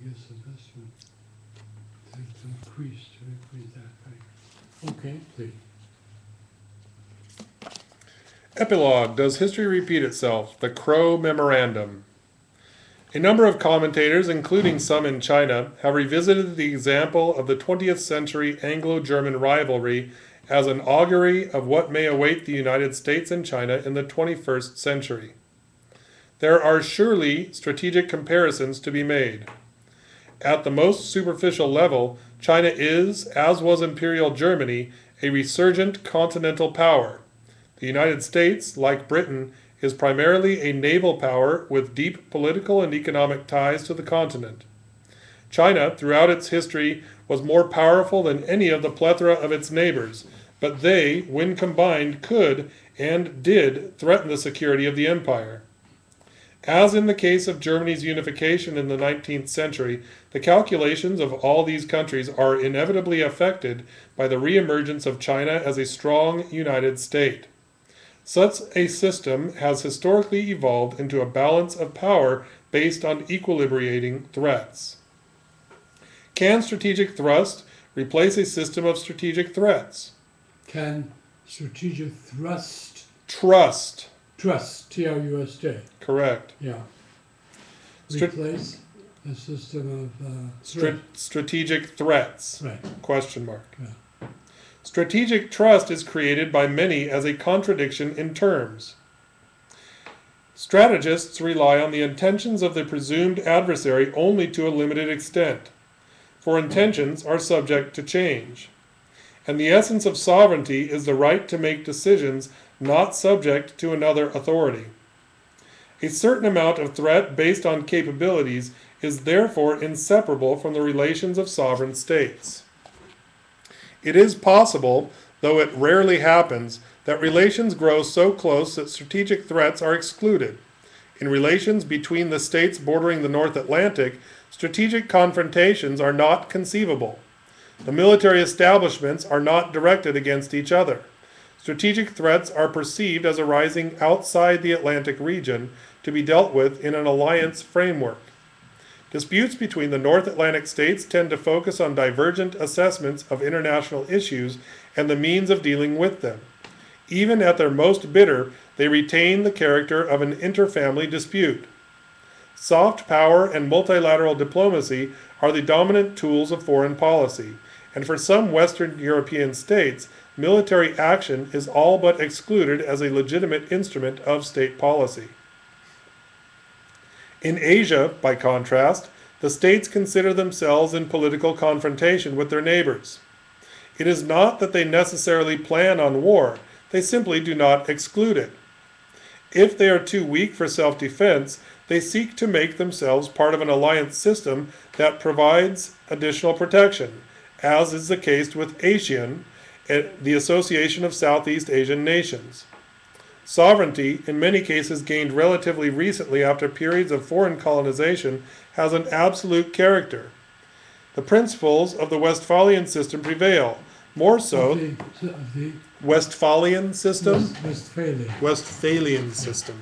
guess the best one to increase that thing. Okay, please. Epilogue. Does history repeat itself? The Crow Memorandum. A number of commentators, including some in China, have revisited the example of the 20th century Anglo-German rivalry as an augury of what may await the United States and China in the 21st century. There are surely strategic comparisons to be made. At the most superficial level, China is, as was Imperial Germany, a resurgent continental power. The United States, like Britain, is primarily a naval power with deep political and economic ties to the continent. China, throughout its history, was more powerful than any of the plethora of its neighbors, but they, when combined, could and did threaten the security of the empire. As in the case of Germany's unification in the 19th century, the calculations of all these countries are inevitably affected by the reemergence of China as a strong united state. Such a system has historically evolved into a balance of power based on equilibrating threats. Can strategic thrust replace a system of strategic threats? Can strategic thrust... Trust. Trust, T-R-U-S-T. Correct. Yeah. Replace a system of... strategic threats. Right. Question mark. Yeah. Strategic trust is created by many as a contradiction in terms. Strategists rely on the intentions of the presumed adversary only to a limited extent, for intentions are subject to change. And the essence of sovereignty is the right to make decisions not subject to another authority. A certain amount of threat based on capabilities is therefore inseparable from the relations of sovereign states. It is possible, though it rarely happens, that relations grow so close that strategic threats are excluded. In relations between the states bordering the North Atlantic, strategic confrontations are not conceivable. The military establishments are not directed against each other. Strategic threats are perceived as arising outside the Atlantic region to be dealt with in an alliance framework. Disputes between the North Atlantic states tend to focus on divergent assessments of international issues and the means of dealing with them. Even at their most bitter, they retain the character of an interfamily dispute. Soft power and multilateral diplomacy are the dominant tools of foreign policy, and for some Western European states, military action is all but excluded as a legitimate instrument of state policy. In Asia, by contrast, the states consider themselves in political confrontation with their neighbors. It is not that they necessarily plan on war, they simply do not exclude it. If they are too weak for self-defense, they seek to make themselves part of an alliance system that provides additional protection, as is the case with ASEAN, the Association of Southeast Asian Nations. Sovereignty, in many cases gained relatively recently after periods of foreign colonization, has an absolute character. The principles of the Westphalian system prevail, more so... The Westphalian system? Westphalian system.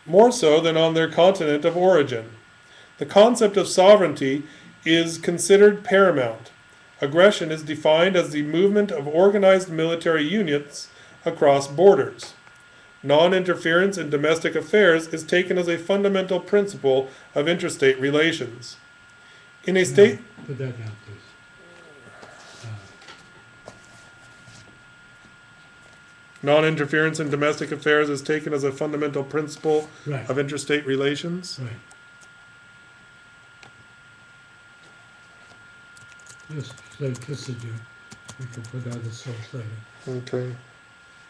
More so than on their continent of origin. The concept of sovereignty is considered paramount. Aggression is defined as the movement of organized military units across borders. Non-interference in domestic affairs is taken as a fundamental principle of interstate relations. In a state... Put that down, please. Non-interference in domestic affairs is taken as a fundamental principle Right. of interstate relations. Right. Just simplicity, we can put out the source later. Okay.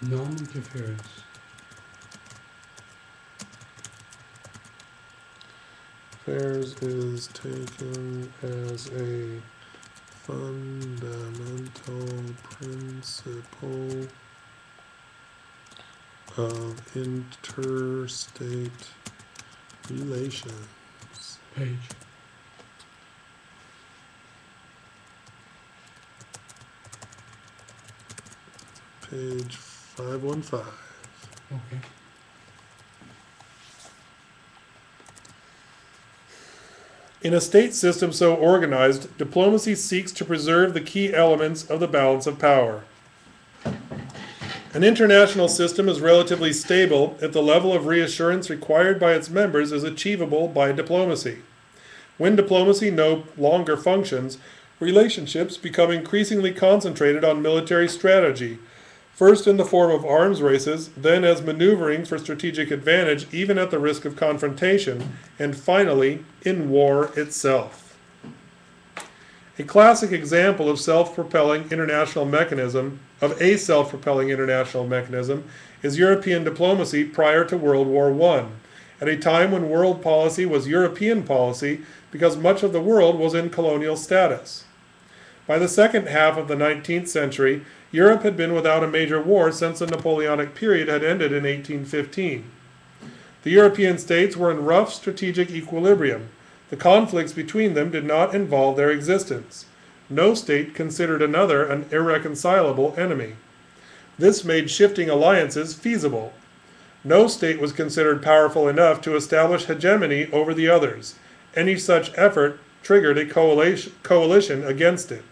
Non-interference. Affairs is taken as a fundamental principle of interstate relations. Page. Page 515. Okay. In a state system so organized, diplomacy seeks to preserve the key elements of the balance of power. An international system is relatively stable if the level of reassurance required by its members is achievable by diplomacy. When diplomacy no longer functions, relationships become increasingly concentrated on military strategy, first in the form of arms races, then as maneuvering for strategic advantage even at the risk of confrontation, and finally, in war itself. A classic example of a self-propelling international mechanism is European diplomacy prior to World War I, at a time when world policy was European policy because much of the world was in colonial status. By the second half of the 19th century, Europe had been without a major war since the Napoleonic period had ended in 1815. The European states were in rough strategic equilibrium. The conflicts between them did not involve their existence. No state considered another an irreconcilable enemy. This made shifting alliances feasible. No state was considered powerful enough to establish hegemony over the others. Any such effort triggered a coalition against it.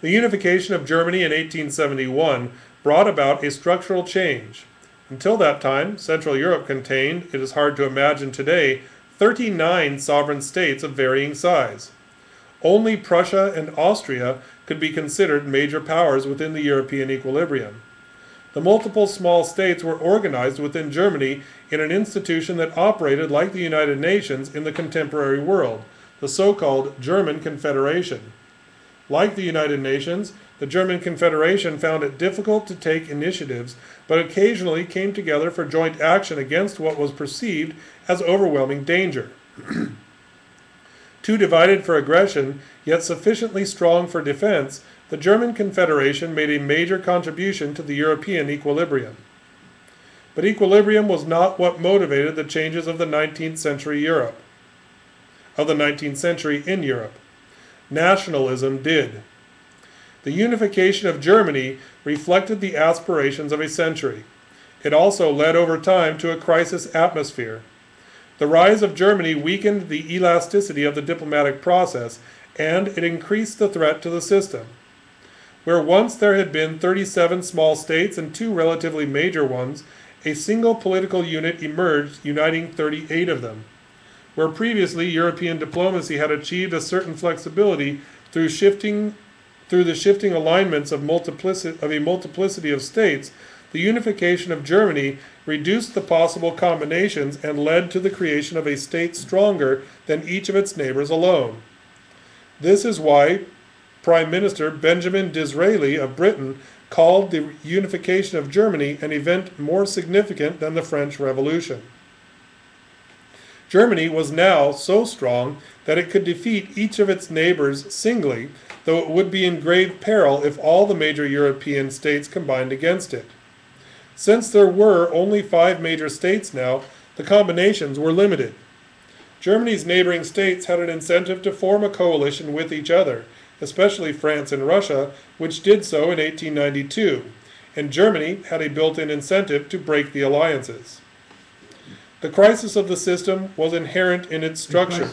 The unification of Germany in 1871 brought about a structural change. Until that time, Central Europe contained, it is hard to imagine today, 39 sovereign states of varying size. Only Prussia and Austria could be considered major powers within the European equilibrium. The multiple small states were organized within Germany in an institution that operated like the United Nations in the contemporary world, the so-called German Confederation. Like the United Nations, the German Confederation found it difficult to take initiatives, but occasionally came together for joint action against what was perceived as overwhelming danger. Too divided for aggression, yet sufficiently strong for defense, the German Confederation made a major contribution to the European equilibrium. But equilibrium was not what motivated the changes of the 19th century in Europe. Nationalism did. The unification of Germany reflected the aspirations of a century. It also led over time to a crisis atmosphere. The rise of Germany weakened the elasticity of the diplomatic process, and it increased the threat to the system. Where once there had been 37 small states and 2 relatively major ones, a single political unit emerged, uniting 38 of them. Where previously European diplomacy had achieved a certain flexibility through the shifting alignments of a multiplicity of states, the unification of Germany reduced the possible combinations and led to the creation of a state stronger than each of its neighbors alone. This is why Prime Minister Benjamin Disraeli of Britain called the unification of Germany an event more significant than the French Revolution. Germany was now so strong that it could defeat each of its neighbors singly, though it would be in grave peril if all the major European states combined against it. Since there were only 5 major states now, the combinations were limited. Germany's neighboring states had an incentive to form a coalition with each other, especially France and Russia, which did so in 1892, and Germany had a built-in incentive to break the alliances. The crisis of the system was inherent in its structure.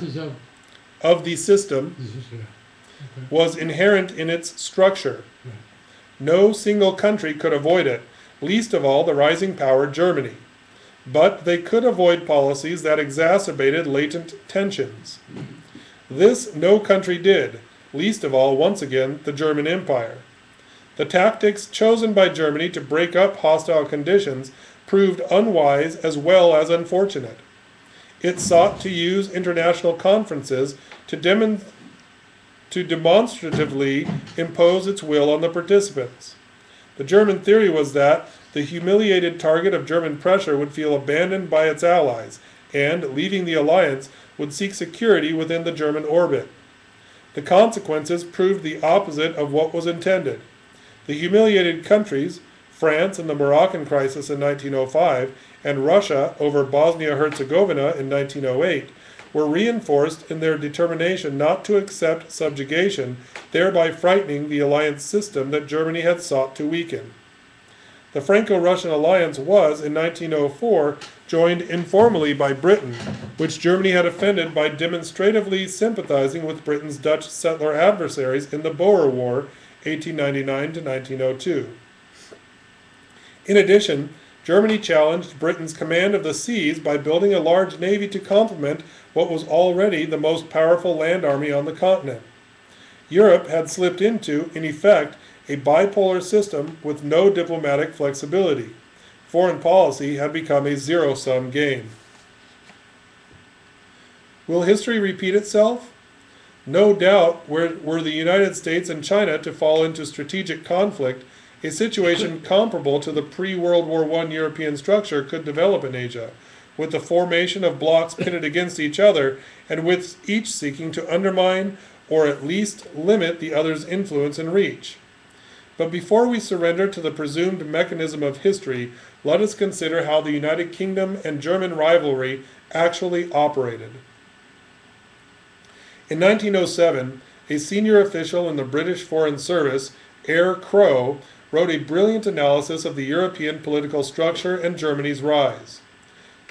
Was inherent in its structure. No single country could avoid it, least of all the rising power Germany. But they could avoid policies that exacerbated latent tensions. This no country did, least of all, once again, the German Empire. The tactics chosen by Germany to break up hostile conditions proved unwise as well as unfortunate. It sought to use international conferences to demonstratively impose its will on the participants. The German theory was that the humiliated target of German pressure would feel abandoned by its allies, and, leaving the alliance, would seek security within the German orbit. The consequences proved the opposite of what was intended. The humiliated countries, France in the Moroccan crisis in 1905, and Russia over Bosnia-Herzegovina in 1908, were reinforced in their determination not to accept subjugation, thereby frightening the alliance system that Germany had sought to weaken. The Franco-Russian alliance was, in 1904, joined informally by Britain, which Germany had offended by demonstratively sympathizing with Britain's Dutch settler adversaries in the Boer War, 1899 to 1902. In addition, Germany challenged Britain's command of the seas by building a large navy to complement what was already the most powerful land army on the continent. Europe had slipped into, in effect, a bipolar system with no diplomatic flexibility. Foreign policy had become a zero-sum game. Will history repeat itself? No doubt, were the United States and China to fall into strategic conflict, a situation comparable to the pre-World War I European structure could develop in Asia, with the formation of blocs pitted against each other and with each seeking to undermine or at least limit the other's influence and reach. But before we surrender to the presumed mechanism of history, let us consider how the United Kingdom and German rivalry actually operated. In 1907, a senior official in the British Foreign Service, Eyre Crowe, wrote a brilliant analysis of the European political structure and Germany's rise.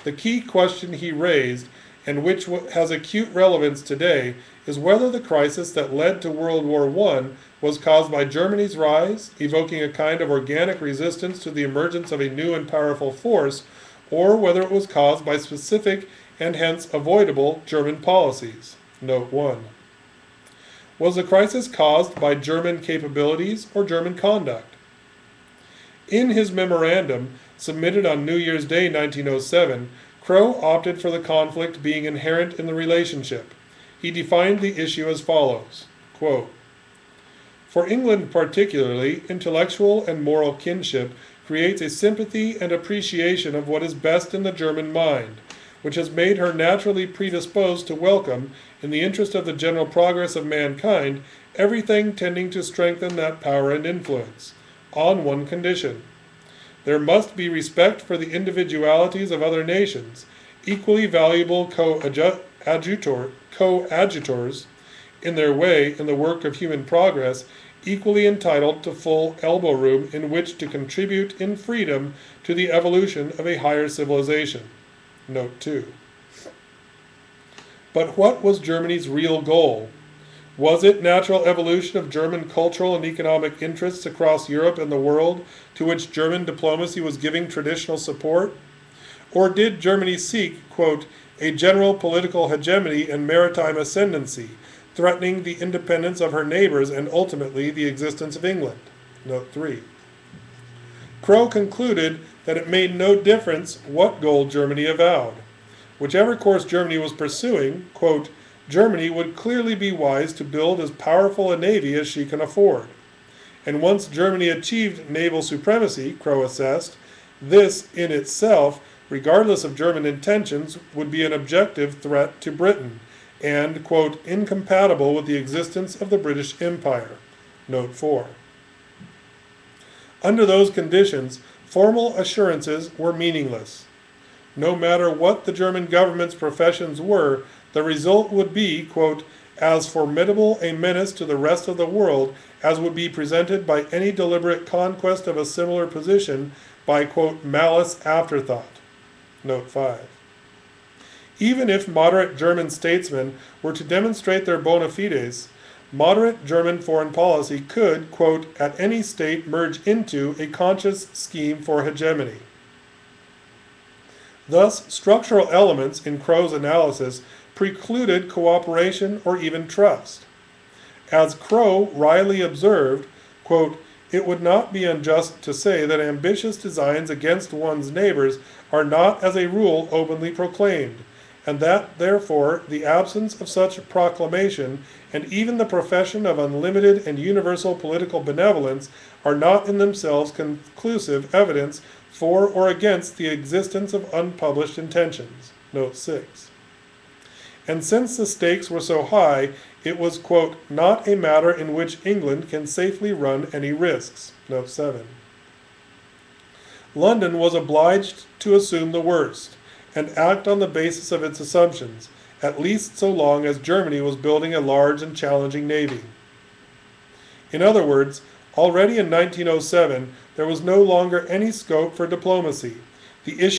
The key question he raised, and which has acute relevance today, is whether the crisis that led to World War I was caused by Germany's rise, evoking a kind of organic resistance to the emergence of a new and powerful force, or whether it was caused by specific and hence avoidable German policies. Note 1. Was the crisis caused by German capabilities or German conduct? In his memorandum, submitted on New Year's Day 1907, Crowe opted for the conflict being inherent in the relationship. He defined the issue as follows, quote, "For England particularly, intellectual and moral kinship creates a sympathy and appreciation of what is best in the German mind, which has made her naturally predisposed to welcome, in the interest of the general progress of mankind, everything tending to strengthen that power and influence, on one condition. There must be respect for the individualities of other nations, equally valuable coadjutors in their way in the work of human progress, equally entitled to full elbow room in which to contribute in freedom to the evolution of a higher civilization." Note 2. But what was Germany's real goal? Was it natural evolution of German cultural and economic interests across Europe and the world, to which German diplomacy was giving traditional support? Or did Germany seek, quote, "a general political hegemony and maritime ascendancy, threatening the independence of her neighbors and ultimately the existence of England"? Note 3. Crowe concluded that it made no difference what goal Germany avowed. Whichever course Germany was pursuing, quote, "Germany would clearly be wise to build as powerful a navy as she can afford." And once Germany achieved naval supremacy, Crowe assessed, this in itself, regardless of German intentions, would be an objective threat to Britain, and, quote, "incompatible with the existence of the British Empire." Note 4. Under those conditions, formal assurances were meaningless. No matter what the German government's professions were, the result would be, quote, "as formidable a menace to the rest of the world as would be presented by any deliberate conquest of a similar position by, quote, malice afterthought." Note 5. Even if moderate German statesmen were to demonstrate their bona fides, moderate German foreign policy could, quote, "at any state merge into a conscious scheme for hegemony." Thus, structural elements in Crowe's analysis precluded cooperation or even trust. As Crowe wryly observed, quote, "it would not be unjust to say that ambitious designs against one's neighbors are not as a rule openly proclaimed, and that, therefore, the absence of such proclamation and even the profession of unlimited and universal political benevolence are not in themselves conclusive evidence for or against the existence of unpublished intentions." Note 6. And since the stakes were so high, it was, quote, "not a matter in which England can safely run any risks." Note 7. London was obliged to assume the worst, and act on the basis of its assumptions, at least so long as Germany was building a large and challenging navy. In other words, already in 1907, there was no longer any scope for diplomacy. The issue